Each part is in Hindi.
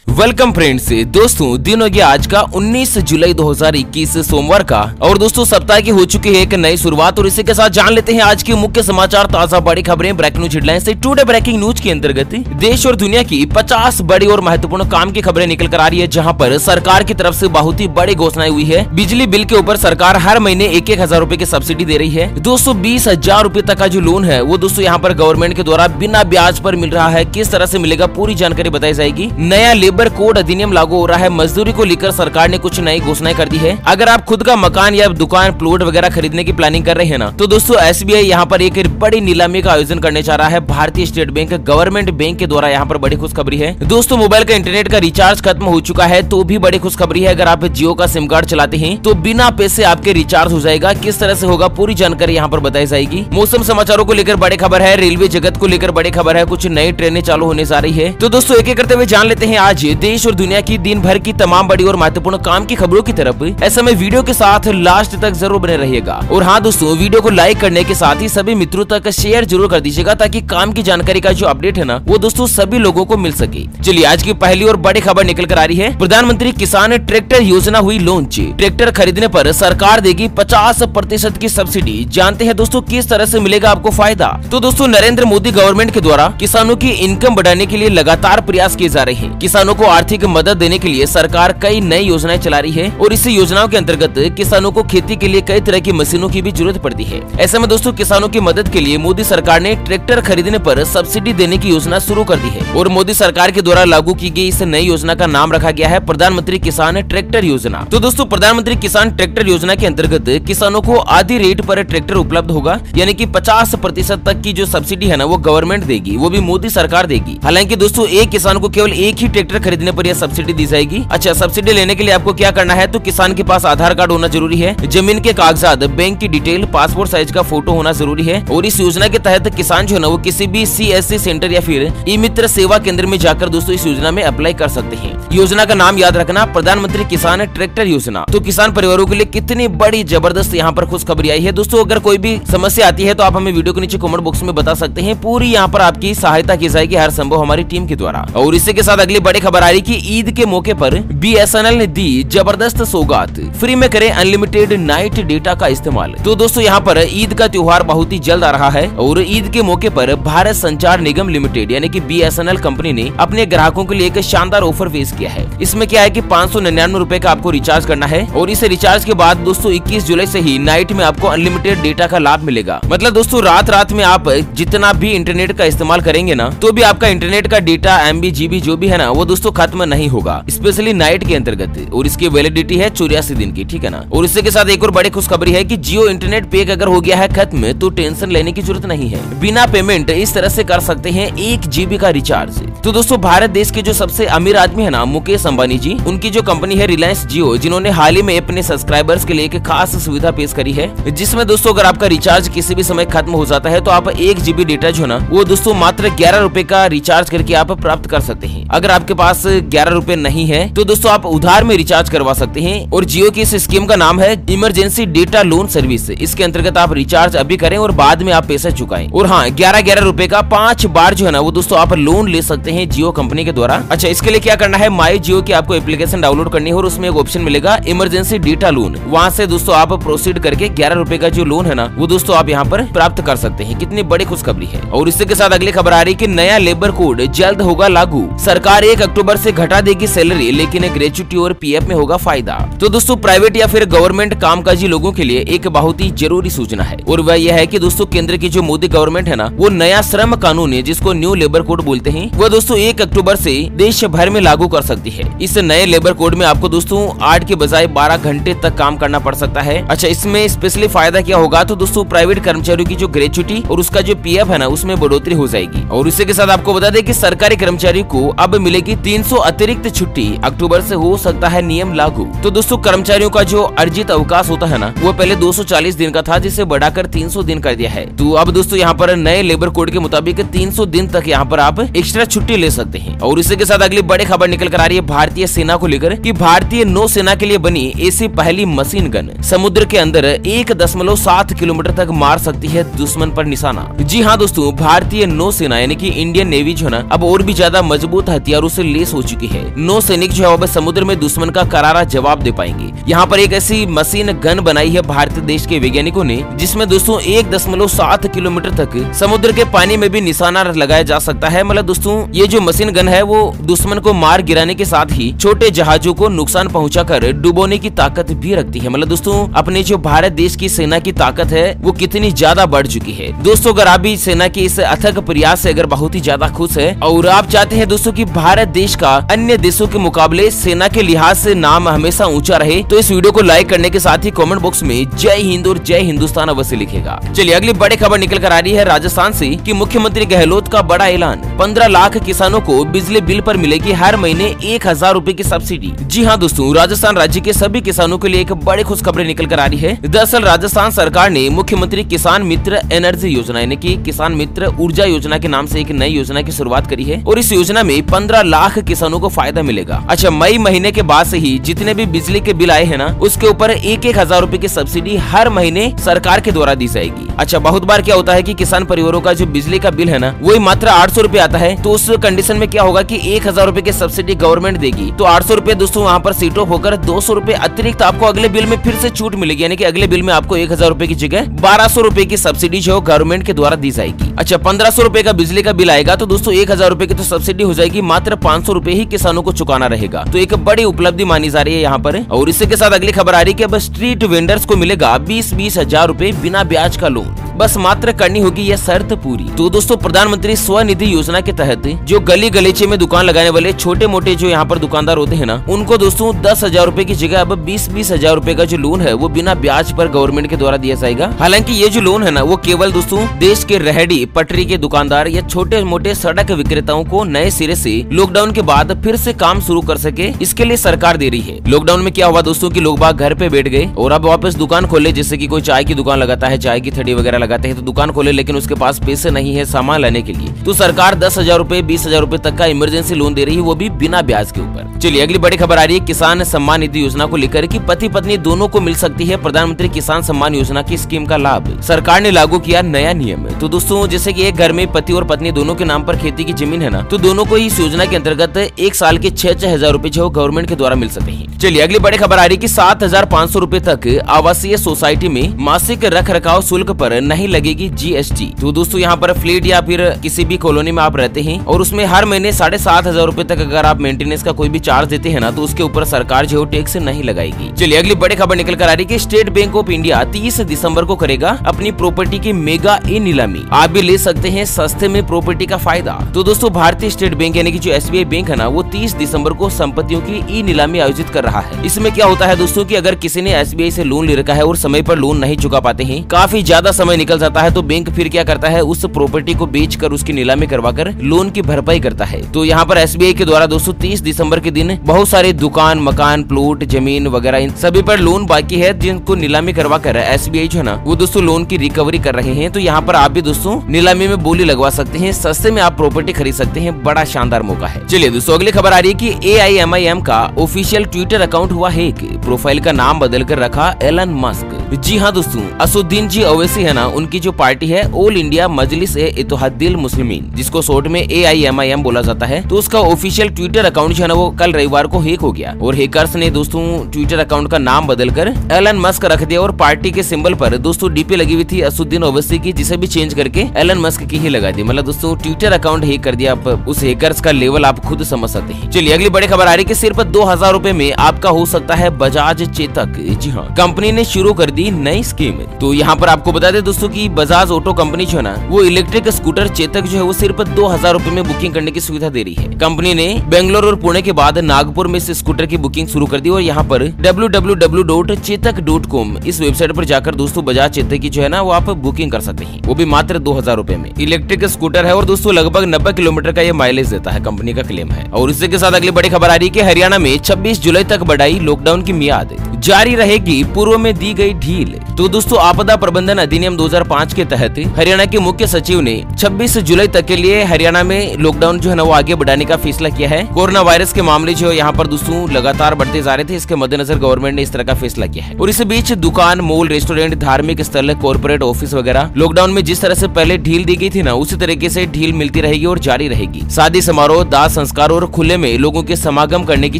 Welcome friends. दोस्तों दिन हो गया आज का 19 जुलाई 2021 सोमवार का, और दोस्तों सप्ताह की हो चुकी है एक नई शुरुआत। और इसी के साथ जान लेते हैं आज की मुख्य समाचार, ताजा बड़ी खबरें, ब्रेकिंग न्यूज हेडलाइंस से। टुडे ब्रेकिंग न्यूज के अंतर्गत देश और दुनिया की 50 बड़ी और महत्वपूर्ण काम की खबरें निकल कर आ रही है, जहाँ पर सरकार की तरफ से बहुत ही बड़ी घोषणाएं हुई है। बिजली बिल के ऊपर सरकार हर महीने 1,000 रूपए की सब्सिडी दे रही है। 220,000 रूपए तक का जो लोन है वो दोस्तों यहाँ पर गवर्नमेंट के द्वारा बिना ब्याज पर मिल रहा है। किस तरह से मिलेगा पूरी जानकारी बताई जाएगी। नया लेबर कोड अधिनियम लागू हो रहा है। मजदूरी को लेकर सरकार ने कुछ नई घोषणाएं कर दी है। अगर आप खुद का मकान या दुकान प्लॉट वगैरह खरीदने की प्लानिंग कर रहे हैं ना, तो दोस्तों SBI यहाँ पर एक बड़ी नीलामी का आयोजन करने जा रहा है। भारतीय स्टेट बैंक गवर्नमेंट बैंक के द्वारा यहाँ पर बड़ी खुशखबरी है। दोस्तों मोबाइल का इंटरनेट का रिचार्ज खत्म हो चुका है, तो भी बड़ी खुशखबरी है। अगर आप जियो का सिम कार्ड चलाते हैं तो बिना पैसे आपके रिचार्ज हो जाएगा। किस तरह से होगा पूरी जानकारी यहाँ पर बताई जाएगी। मौसम समाचारों को लेकर बड़ी खबर है। रेलवे जगत को लेकर बड़ी खबर है। कुछ नई ट्रेनें चालू होने जा रही है। तो दोस्तों एक एक करते हुए जान लेते हैं आज देश और दुनिया की दिन भर की तमाम बड़ी और महत्वपूर्ण काम की खबरों की तरफ। ऐसे में वीडियो के साथ लास्ट तक जरूर बने रहिएगा। और हाँ दोस्तों, वीडियो को लाइक करने के साथ ही सभी मित्रों तक शेयर जरूर कर दीजिएगा, ताकि काम की जानकारी का जो अपडेट है ना वो दोस्तों सभी लोगों को मिल सके। चलिए आज की पहली और बड़ी खबर निकल कर आ रही है। प्रधानमंत्री किसान ट्रैक्टर योजना हुई लॉन्च। ट्रैक्टर खरीदने पर सरकार देगी 50% की सब्सिडी। जानते हैं दोस्तों किस तरह से मिलेगा आपको फायदा। तो दोस्तों नरेंद्र मोदी गवर्नमेंट के द्वारा किसानों की इनकम बढ़ाने के लिए लगातार प्रयास किए जा रहे हैं। किसानों को आर्थिक मदद देने के लिए सरकार कई नई योजनाएं चला रही है, और इस योजनाओं के अंतर्गत किसानों को खेती के लिए कई तरह की मशीनों की भी जरूरत पड़ती है। ऐसे में दोस्तों किसानों की मदद के लिए मोदी सरकार ने ट्रैक्टर खरीदने पर सब्सिडी देने की योजना शुरू कर दी है। और मोदी सरकार के द्वारा लागू की गई इस नई योजना का नाम रखा गया है प्रधानमंत्री किसान ट्रैक्टर योजना। तो दोस्तों प्रधानमंत्री किसान ट्रैक्टर योजना के अंतर्गत किसानों को आधी रेट पर ट्रैक्टर उपलब्ध होगा, यानी कि 50% तक की जो सब्सिडी है ना वो गवर्नमेंट देगी, वो भी मोदी सरकार देगी। हालांकि दोस्तों एक किसान को केवल एक ही ट्रैक्टर खरीदने पर यह सब्सिडी दी जाएगी। अच्छा, सब्सिडी लेने के लिए आपको क्या करना है, तो किसान के पास आधार कार्ड होना जरूरी है, जमीन के कागजात, बैंक की डिटेल, पासपोर्ट साइज का फोटो होना जरूरी है। और इस योजना के तहत किसान जो है ना वो किसी भी CSC सेंटर या फिर ई मित्र सेवा केंद्र में जाकर दोस्तों इस योजना में अप्लाई कर सकते हैं। योजना का नाम याद रखना, प्रधानमंत्री किसान ट्रैक्टर योजना। तो किसान परिवारों के लिए कितनी बड़ी जबरदस्त यहाँ पर खुशखबरी आई है। दोस्तों अगर कोई भी समस्या आती है तो आप हमें वीडियो के नीचे कमेंट बॉक्स में बता सकते हैं। पूरी यहाँ पर आपकी सहायता की जाएगी हर संभव हमारी टीम के द्वारा। और इसी के साथ अगली बड़ी खबर आ रही कि ईद के मौके पर BSNL ने दी जबरदस्त सौगात। फ्री में करें अनलिमिटेड नाइट डेटा का इस्तेमाल। तो दोस्तों यहाँ पर ईद का त्योहार बहुत ही जल्द आ रहा है, और ईद के मौके पर भारत संचार निगम लिमिटेड यानी कि BSNL कंपनी ने अपने ग्राहकों के लिए एक शानदार ऑफर पेश किया है। इसमें क्या है कि 599 रूपए का आपको रिचार्ज करना है, और इसे रिचार्ज के बाद दोस्तों 21 जुलाई से ही नाइट में आपको अनलिमिटेड डेटा का लाभ मिलेगा। मतलब दोस्तों रात में आप जितना भी इंटरनेट का इस्तेमाल करेंगे ना, तो भी आपका इंटरनेट का डेटा MB GB जो भी है ना वो दोस्तों खत्म नहीं होगा, स्पेशली नाइट के अंतर्गत। और इसकी वैलिडिटी है 84 दिन की, ठीक है ना। और इसके साथ एक और बड़ी खुशखबरी है कि जियो इंटरनेट पैक अगर हो गया है खत्म तो टेंशन लेने की जरूरत नहीं है। बिना पेमेंट इस तरह से कर सकते हैं 1 GB का रिचार्ज। तो दोस्तों भारत देश के जो सबसे अमीर आदमी है ना मुकेश अंबानी जी, उनकी जो कंपनी है रिलायंस जियो, जिन्होंने हाल ही में अपने सब्सक्राइबर्स के लिए एक खास सुविधा पेश करी है, जिसमें दोस्तों अगर आपका रिचार्ज किसी भी समय खत्म हो जाता है तो आप 1 GB डेटा जो ना वो दोस्तों मात्र 11 रूपए का रिचार्ज करके आप प्राप्त कर सकते हैं। अगर आपके पास 11 रूपए नहीं है तो दोस्तों आप उधार में रिचार्ज करवा सकते हैं। और जियो की इस स्कीम का नाम है इमरजेंसी डेटा लोन सर्विस। इसके अंतर्गत आप रिचार्ज अभी करें और बाद में आप पैसा चुकाएं। और हाँ 11 रूपए का 5 बार जो है ना वो दोस्तों आप लोन ले सकते हैं जियो कंपनी के द्वारा। अच्छा, इसके लिए क्या करना है, माई जियो की आपको एप्लीकेशन डाउनलोड करनी है, और उसमें एक ऑप्शन मिलेगा इमरजेंसी डेटा लोन। वहाँ से दोस्तों आप प्रोसीड करके 11 रूपए का जो लोन है ना वो दोस्तों आप यहाँ पर प्राप्त कर सकते हैं। कितनी बड़ी खुशखबरी है। और इसी के साथ अगली खबर आ रही कि नया लेबर कोड जल्द होगा लागू। सरकार 1 अक्टूबर से घटा देगी सैलरी, लेकिन ग्रेच्युटी और PF में होगा फायदा। तो दोस्तों प्राइवेट या फिर गवर्नमेंट कामकाजी लोगों के लिए एक बहुत ही जरूरी सूचना है, और वह यह है कि दोस्तों केंद्र की जो मोदी गवर्नमेंट है ना वो नया श्रम कानून है, जिसको न्यू लेबर कोड बोलते हैं, वह दोस्तों 1 अक्टूबर से देश भर में लागू कर सकती है। इस नए लेबर कोड में आपको दोस्तों 8 के बजाय 12 घंटे तक काम करना पड़ सकता है। अच्छा, इसमें स्पेशली फायदा क्या होगा, तो दोस्तों प्राइवेट कर्मचारियों की जो ग्रेच्युटी और उसका जो PF है ना उसमें बढ़ोतरी हो जाएगी। और इसी के साथ आपको बता दें कि सरकारी कर्मचारी को अब मिलेगी 300 अतिरिक्त छुट्टी। अक्टूबर से हो सकता है नियम लागू। तो दोस्तों कर्मचारियों का जो अर्जित अवकाश होता है ना वो पहले 240 दिन का था, जिसे बढ़ाकर 300 दिन कर दिया है। तो अब दोस्तों यहाँ पर नए लेबर कोड के मुताबिक 300 दिन तक यहाँ पर आप एक्स्ट्रा छुट्टी छुट्टी ले सकते हैं। और इसी के साथ अगली बड़ी खबर निकल कर आ रही है भारतीय सेना को लेकर कि भारतीय नौसेना के लिए बनी ऐसी पहली मशीन गन समुद्र के अंदर 1.7 किलोमीटर तक मार सकती है दुश्मन पर निशाना। जी हाँ दोस्तों, भारतीय नौसेना यानी कि इंडियन नेवी जो है ना अब और भी ज्यादा मजबूत हथियारों से लैस हो चुकी है। नौसैनिक जो है अब समुद्र में दुश्मन का करारा जवाब दे पाएंगे। यहाँ पर एक ऐसी मशीन गन बनाई है भारतीय देश के वैज्ञानिकों ने जिसमें दोस्तों 1.7 किलोमीटर तक समुद्र के पानी में भी निशाना लगाया जा सकता है। मतलब दोस्तों ये जो मशीन गन है वो दुश्मन को मार गिराने के साथ ही छोटे जहाजों को नुकसान पहुंचाकर डुबोने की ताकत भी रखती है। मतलब दोस्तों अपने जो भारत देश की सेना की ताकत है वो कितनी ज्यादा बढ़ चुकी है। दोस्तों अगर आप भी सेना के इस अथक प्रयास से अगर बहुत ही ज्यादा खुश है और आप चाहते हैं दोस्तों कि भारत देश का अन्य देशों के मुकाबले सेना के लिहाज से नाम हमेशा ऊंचा रहे, तो इस वीडियो को लाइक करने के साथ ही कमेंट बॉक्स में जय हिंद और जय हिंदुस्तान अवश्य लिखेगा। चलिए अगली बड़ी खबर निकल कर आ रही है राजस्थान से कि मुख्यमंत्री गहलोत का बड़ा ऐलान, 15 लाख किसानों को बिजली बिल पर मिलेगी हर महीने 1000 रूपए की सब्सिडी। जी हाँ दोस्तों, राजस्थान राज्य के सभी किसानों के लिए एक बड़ी खुशखबरी निकल कर आ रही है। दरअसल राजस्थान सरकार ने मुख्यमंत्री किसान मित्र एनर्जी योजना यानी कि किसान मित्र ऊर्जा योजना के नाम से एक नई योजना की शुरुआत करी है और इस योजना में 15 लाख किसानों को फायदा मिलेगा। अच्छा, मई महीने के बाद से ही जितने भी बिजली के बिल आए हैं ना उसके ऊपर 1,000 रूपए की सब्सिडी हर महीने सरकार के द्वारा दी जाएगी। अच्छा, बहुत बार क्या होता है कि किसान परिवारों का जो बिजली का बिल है ना वही मात्र 800 रूपए आता है, तो उस कंडीशन में क्या होगा कि 1,000 रूपए की सब्सिडी गवर्नमेंट देगी तो 800 रूपए दोस्तों वहाँ पर सीट ऑफ होकर 200 रूपए अतिरिक्त आपको अगले बिल में फिर से छूट मिलेगी। यानी कि अगले बिल में आपको 1,000 रूपए की जगह 1200 रूपए की सब्सिडी जो गवर्नमेंट के द्वारा दी जाएगी। अच्छा, 1500 रूपए का बिजली का बिल आएगा तो दोस्तों 1,000 रूपए की तो सब्सिडी हो जाएगी, मात्र 500 रूपए ही किसानों को चुकाना रहेगा। तो एक बड़ी उपलब्धि मानी जा रही है यहाँ पर। और इसी के साथ अगली खबर आ रही है कि अब स्ट्रीट वेंडर्स को मिलेगा 20-20 हजार रूपए बिना ब्याज का लोन, बस मात्र करनी होगी यह शर्त पूरी। तो दोस्तों प्रधानमंत्री स्वनिधि योजना के तहत जो गली गलीचे में दुकान लगाने वाले छोटे मोटे जो यहाँ पर दुकानदार होते हैं ना उनको दोस्तों 10,000 रूपए की जगह अब 20-20 हजार रूपए का जो लोन है वो बिना ब्याज पर गवर्नमेंट के द्वारा दिया जाएगा। हालांकि ये जो लोन है ना वो केवल दोस्तों देश के रेहड़ी पटरी के दुकानदार या छोटे मोटे सड़क विक्रेताओं को नए सिरे से लॉकडाउन के बाद फिर से काम शुरू कर सके, इसके लिए सरकार दे रही है। लॉकडाउन में क्या हुआ दोस्तों कि लोग बाग घर पे बैठ गए और अब वापस दुकान खोले, जैसे कि कोई चाय की दुकान लगाता है, चाय की थड़ी वगैरह लगाते हैं तो दुकान खोले, लेकिन उसके पास पैसे नहीं है सामान लाने के लिए, तो सरकार 10,000 रूपए 20,000 रूपए तक का इमरजेंसी लोन दे रही है, वो भी बिना ब्याज के ऊपर। चलिए अगली बड़ी खबर आ रही है किसान सम्मान निधि योजना को लेकर कि पति पत्नी दोनों को मिल सकती है प्रधानमंत्री किसान सम्मान योजना की स्कीम का लाभ। सरकार ने लागू किया नया नियम। तो दोस्तों जैसे कि एक घर में पति और पत्नी दोनों के नाम पर खेती की जमीन है ना तो दोनों को इस योजना के अंतर्गत एक साल के 6-6 हजार रूपए जो गवर्नमेंट के द्वारा मिल सकते हैं। चलिए अगली बड़ी खबर आ रही है कि 7,500 रूपए तक आवासीय सोसाइटी में मासिक रख रखाव शुल्क पर नहीं लगेगी GST। तो दोस्तों यहाँ पर फ्लैट या फिर किसी भी कॉलोनी में आप रहते हैं और उसमें हर महीने 7,500 रूपए तक अगर आप मेंटेनेंस का कोई भी चार्ज देते हैं ना तो उसके ऊपर सरकार जो टैक्स नहीं लगाएगी। चलिए अगली बड़ी खबर निकल कर आ रही है कि स्टेट बैंक ऑफ इंडिया 30 दिसंबर को करेगा अपनी प्रॉपर्टी की मेगा ई नीलामी। आप भी ले सकते हैं सस्ते में प्रॉपर्टी का फायदा। तो दोस्तों भारतीय स्टेट बैंक यानी कि जो SBI बैंक है ना वो 30 दिसंबर को संपत्तियों की ई नीलामी आयोजित कर रहा है। इसमें क्या होता है दोस्तों कि अगर किसी ने SBI से लोन ले रखा है और समय पर लोन नहीं चुका पाते हैं, काफी ज्यादा समय निकल जाता है, तो बैंक फिर क्या करता है उस प्रॉपर्टी को बेचकर उसकी नीलामी करवाकर लोन की भरपाई करता है। तो यहाँ पर SBI के द्वारा दोस्तों 30 दिसंबर के दिन बहुत सारे दुकान मकान प्लॉट जमीन वगैरह इन सभी पर लोन बाकी है जिनको नीलामी करवा कर SBI जो है ना वो दोस्तों लोन की रिकवरी कर रहे हैं। तो यहाँ पर आप भी दोस्तों नीलामी में बोली लगवा सकते हैं, सस्ते में आप प्रॉपर्टी खरीद सकते हैं, बड़ा शानदार मौका है। चलिए दोस्तों अगली खबर आ रही है कि AIMIM का ऑफिशियल ट्विटर अकाउंट हुआ हैक, प्रोफाइल का नाम बदल कर रखा एलन मस्क। जी हाँ दोस्तों, असुद्दीन जी ओवैसी है ना उनकी जो पार्टी है ऑल इंडिया मजलिस ए इत्तेहादुल मुस्लिमीन जिसको शॉर्ट में AIMIM बोला जाता है, तो उसका ऑफिशियल ट्विटर अकाउंट जो है ना वो कल रविवार को हैक हो गया और हैकर्स ने दोस्तों ट्विटर अकाउंट का नाम बदलकर एलन मस्क रख दिया और पार्टी के सिंबल पर दोस्तों DP लगी हुई थी असुद्दीन ओवैसी की, जिसे भी चेंज करके एलन मस्क की ही लगा दी। मतलब दोस्तों ट्विटर अकाउंट हैक कर दिया। आप उस हैकर्स का लेवल आप खुद समझ सकते हैं। चलिए अगली बड़ी खबर आ रही है कि सिर्फ 2,000 रूपए में आपका हो सकता है बजाज चेतक। जी हाँ, कंपनी ने शुरू कर दी नई स्कीम। तो यहाँ पर आपको बता दें दोस्तों कि बजाज ऑटो कंपनी जो है ना वो इलेक्ट्रिक स्कूटर चेतक जो है वो सिर्फ 2,000 रूपए में बुकिंग करने की सुविधा दे रही है। कंपनी ने बेंगलोर और पुणे के बाद नागपुर में इस स्कूटर की बुकिंग शुरू कर दी और यहाँ पर www.chetak.com इस वेबसाइट पर जाकर दोस्तों बजाज चेतक की जो है ना वो आप बुकिंग कर सकते हैं, वो भी मात्र 2,000 रूपए में। इलेक्ट्रिक स्कूटर है और दोस्तों लगभग 90 किलोमीटर का ये माइलेज देता है, कंपनी का क्लेम है। और इसी के साथ अगली बड़ी खबर आ रही है कि हरियाणा में 26 जुलाई तक बढ़ाई लॉकडाउन की मियाद। जारी रहेगी पूर्व में दी गई ढील। तो दोस्तों आपदा प्रबंधन अधिनियम 2005 के तहत हरियाणा के मुख्य सचिव ने 26 जुलाई तक के लिए हरियाणा में लॉकडाउन जो है ना वो आगे बढ़ाने का फैसला किया है। कोरोना वायरस के मामले जो यहाँ पर दोस्तों लगातार बढ़ते जा रहे थे, इसके मद्देनजर गवर्नमेंट ने इस तरह का फैसला किया है। और इस बीच दुकान, मॉल, रेस्टोरेंट, धार्मिक स्थल, कॉर्पोरेट ऑफिस वगैरह लॉकडाउन में जिस तरह से पहले ढील दी गई थी ना, उसी तरीके से ढील मिलती रहेगी और जारी रहेगी। शादी समारोह, दाह संस्कार और खुले में लोगों के समागम करने की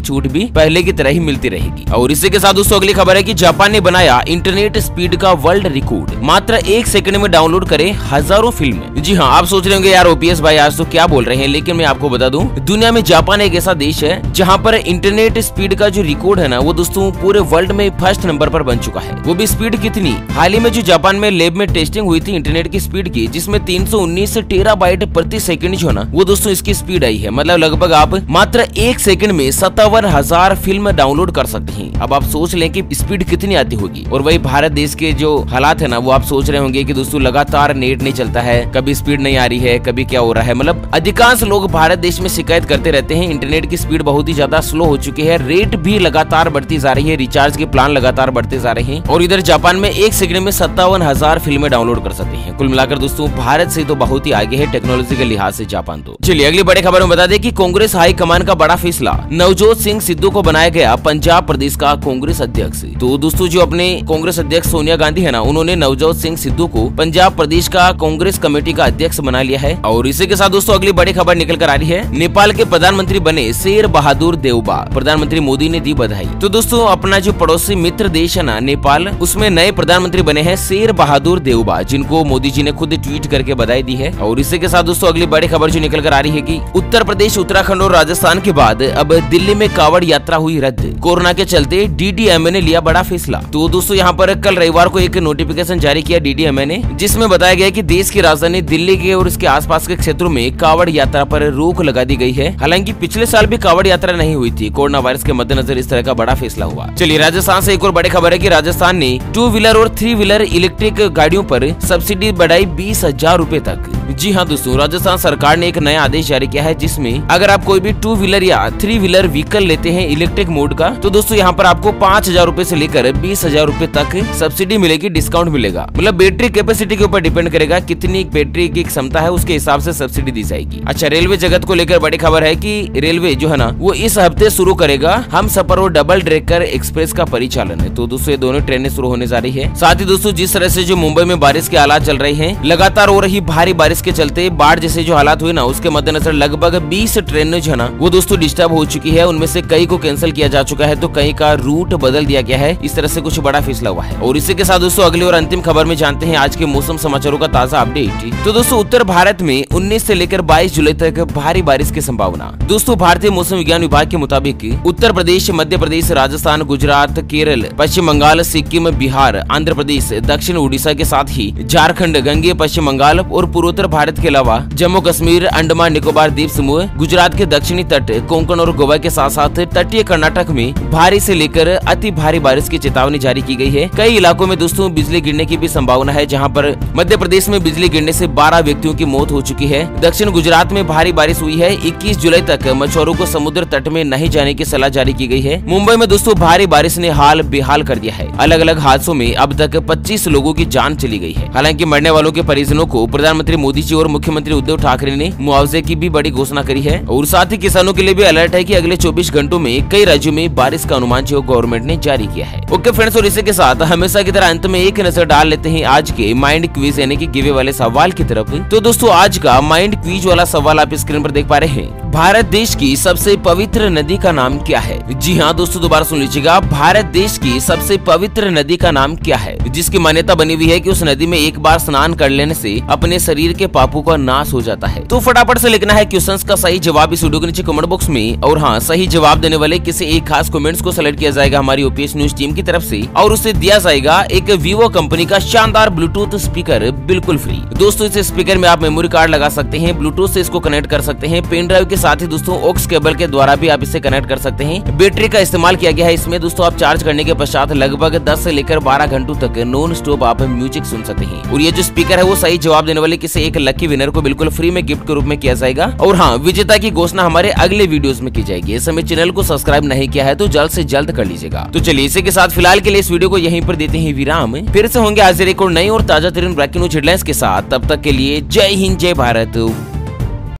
छूट भी पहले की तरह ही मिलती रहेगी। और इसी के साथ दोस्तों अगली खबर है कि जापान ने बनाया इंटरनेट स्पीड का वर्ल्ड रिकॉर्ड। मात्र 1 सेकंड में डाउनलोड करे हजारों फिल्म। जी हाँ, आप सोच रहे होंगे यार ओपीएस भाई आज तो क्या बोल रहे हैं, लेकिन मैं आपको बता दूं दुनिया में जापान एक ऐसा देश है जहां पर इंटरनेट स्पीड का जो रिकॉर्ड है ना वो दोस्तों पूरे वर्ल्ड में फर्स्ट नंबर पर बन चुका है। वो भी स्पीड कितनी, हाल ही में जो जापान में लैब में टेस्टिंग हुई थी इंटरनेट की स्पीड की, जिसमें 319 टेराबाइट प्रति सेकंड जो है ना वो दोस्तों इसकी स्पीड आई है। मतलब लगभग आप मात्र 1 सेकंड में 57,000 फिल्म डाउनलोड कर सकते हैं। अब आप सोच लें कि स्पीड कितनी आती होगी। और वही भारत देश के जो हालात है ना वो आप सोच रहे होंगे कि दोस्तों लगातार नेट नहीं चलता है, कभी स्पीड नहीं आ रही है, कभी क्या हो रहा है। मतलब अधिकांश लोग भारत देश में शिकायत करते रहते हैं इंटरनेट की स्पीड बहुत ही ज्यादा स्लो हो चुकी है, रेट भी लगातार बढ़ती जा रही है, रिचार्ज के प्लान लगातार बढ़ते जा रहे हैं। और इधर जापान में 1 सेकंड में 57,000 फिल्में डाउनलोड कर सकते हैं। कुल मिलाकर दोस्तों भारत से तो बहुत ही आगे है टेक्नोलॉजी के लिहाज से जापान। तो चलिए अगली बड़ी खबर में बता दें कि कांग्रेस हाई कमान का बड़ा फैसला, नवजोत सिंह सिद्धू को बनाया गया पंजाब प्रदेश का कांग्रेस अध्यक्ष। तो दोस्तों जो अपने कांग्रेस अध्यक्ष सोनिया गांधी है ना, उन्होंने नवजोत सिंह सिद्धू को पंजाब प्रदेश का कांग्रेस कमेटी का अध्यक्ष बना लिया है। और इसी के साथ दोस्तों अगली बड़ी खबर निकल कर आ रही है, नेपाल के प्रधानमंत्री बने शेर बहादुर देउबा, प्रधानमंत्री मोदी ने दी बधाई। तो दोस्तों अपना जो पड़ोसी मित्र देश है ना नेपाल, उसमें नए प्रधानमंत्री बने हैं शेर बहादुर देउबा, जिनको मोदी जी ने खुद ट्वीट करके बधाई दी है। और इसी के साथ दोस्तों अगली बड़ी खबर जो निकल कर आ रही है कि उत्तर प्रदेश, उत्तराखंड और राजस्थान के बाद अब दिल्ली में कावड़ यात्रा हुई रद्द। कोरोना के चलते डीडीएमए ने लिया बड़ा फैसला। तो दोस्तों यहाँ पर कल रविवार को एक नोटिफिकेशन जारी किया डीडीएमए ने, जिसमें बताया गया कि देश की राजधानी दिल्ली के और इसके आसपास के क्षेत्रों में कावड़ यात्रा पर रोक लगा दी गई है। हालांकि पिछले साल भी कावड़ यात्रा नहीं हुई थी, कोरोना वायरस के मद्देनजर इस तरह का बड़ा फैसला हुआ। चलिए राजस्थान से एक और बड़ी खबर है कि राजस्थान ने 2 व्हीलर और 3 व्हीलर इलेक्ट्रिक गाड़ियों पर सब्सिडी बढ़ाई 20,000 रूपए तक। जी हाँ दोस्तों, राजस्थान सरकार ने एक नया आदेश जारी किया है, जिसमें अगर आप कोई भी 2 व्हीलर या 3 व्हीलर व्हीकल लेते हैं इलेक्ट्रिक मोड का, तो दोस्तों यहाँ पर आपको 5,000 रूपए से लेकर 20,000 रूपए तक सब्सिडी मिलेगी, डिस्काउंट मिलेगा। मतलब बैटरी कैपेसिटी के ऊपर डिपेंड करेगा, कितनी बैटरी की क्षमता है उसके हिसाब से सब्सिडी दी जाएगी। अच्छा, रेलवे जगत को लेकर बड़ी खबर है कि रेलवे जो है ना वो इस हफ्ते शुरू करेगा हम सफर और डबल डेकर एक्सप्रेस का परिचालन है। तो दोस्तों ये दोनों ट्रेनें शुरू होने जा रही है। साथ ही दोस्तों जिस तरह से जो मुंबई में बारिश के हालात चल रहे हैं, लगातार हो रही भारी बारिश के चलते बाढ़ जैसे जो हालात हुए ना, उसके मद्देनजर लगभग 20 ट्रेनें जो है ना वो दोस्तों डिस्टर्ब हो चुकी है। उनमें से कई को कैंसिल किया जा चुका है, तो कई का रूट बदल दिया गया है। इस तरह से कुछ बड़ा फैसला हुआ है। और इसी के साथ दोस्तों अगली और अंतिम खबर में जानते हैं आज के मौसम समाचारों का ताजा अपडेट। तो दोस्तों उत्तर भारत में 19 से लेकर 22 जुलाई तक भारी बारिश की संभावना। दोस्तों भारतीय मौसम विज्ञान विभाग के मुताबिक उत्तर प्रदेश, मध्य प्रदेश, राजस्थान, गुजरात, केरल, पश्चिम बंगाल, सिक्किम, बिहार, आंध्र प्रदेश, दक्षिण उड़ीसा के साथ ही झारखंड, गंगे पश्चिम बंगाल और पूर्वोत्तर भारत के अलावा जम्मू कश्मीर, अंडमान निकोबार द्वीप समूह, गुजरात के दक्षिणी तट, कोंकण और गोवा के साथ साथ तटीय कर्नाटक में भारी से लेकर अति भारी बारिश की चेतावनी जारी की गई है। कई इलाकों में दोस्तों बिजली गिरने की भी संभावना है, जहां पर मध्य प्रदेश में बिजली गिरने से 12 व्यक्तियों की मौत हो चुकी है। दक्षिण गुजरात में भारी बारिश हुई है। 21 जुलाई तक मछुआरों को समुद्र तट में नहीं जाने की सलाह जारी की गई है। मुंबई में दोस्तों भारी बारिश ने हाल बेहाल कर दिया है। अलग अलग हादसों में अब तक 25 लोगों की जान चली गई है। हालांकि मरने वालों के परिजनों को प्रधानमंत्री मोदी जी और मुख्यमंत्री उद्धव ठाकरे ने मुआवजे की भी बड़ी घोषणा करी है। और साथ ही किसानों के लिए भी अलर्ट है कि अगले 24 घंटों में कई राज्यों में बारिश का अनुमान जो गवर्नमेंट ने जारी किया है। ओके फ्रेंड्स, और इसी के साथ हमेशा की तरह अंत में एक नजर डाल लेते हैं आज के माइंड क्विज यानी कि गिवे वाले सवाल की तरफ। तो दोस्तों आज का माइंड क्विज वाला सवाल आप स्क्रीन पर देख पा रहे हैं। भारत देश की सबसे पवित्र नदी का नाम क्या है? जी हाँ दोस्तों, दोबारा सुन लीजिएगा। भारत देश की सबसे पवित्र नदी का नाम क्या है, जिसकी मान्यता बनी हुई है कि उस नदी में एक बार स्नान कर लेने से अपने शरीर के पापों का नाश हो जाता है। तो फटाफट से लिखना है क्वेश्चंस का सही जवाब इस वीडियो के नीचे कमेंट बॉक्स में। और हाँ, सही जवाब देने वाले किसी एक खास कमेंट्स को सेलेक्ट किया जाएगा हमारी ओपीएस न्यूज टीम की तरफ से, और उसे दिया जाएगा एक वीवो कंपनी का शानदार ब्लूटूथ स्पीकर बिल्कुल फ्री। दोस्तों इस स्पीकर में आप मेमोरी कार्ड लगा सकते हैं, ब्लूटूथ से इसको कनेक्ट कर सकते हैं, पेन ड्राइव के साथ ही दोस्तों ऑक्स केबल के द्वारा भी आप इसे कनेक्ट कर सकते हैं। बैटरी का इस्तेमाल किया गया है इसमें दोस्तों। आप चार्ज करने के पश्चात लगभग 10 से लेकर 12 घंटों तक नॉन स्टॉप आप म्यूजिक सुन सकते हैं। और ये जो स्पीकर है वो सही जवाब देने वाले किसी एक लकी विनर को बिल्कुल फ्री में गिफ्ट के रूप में किया जाएगा। और हाँ, विजेता की घोषणा हमारे अगले वीडियोस में की जाएगी। इस समय चैनल को सब्सक्राइब नहीं किया है तो जल्द से जल्द कर लीजिएगा। तो चलिए इसी के साथ फिलहाल के लिए इस वीडियो को यहीं पर देते हैं विराम। फिर से होंगे आज एक और नई और ताजा तरीन ब्रेकिंग न्यूज हेडलाइंस के साथ। तब तक के लिए जय हिंद, जय भारत,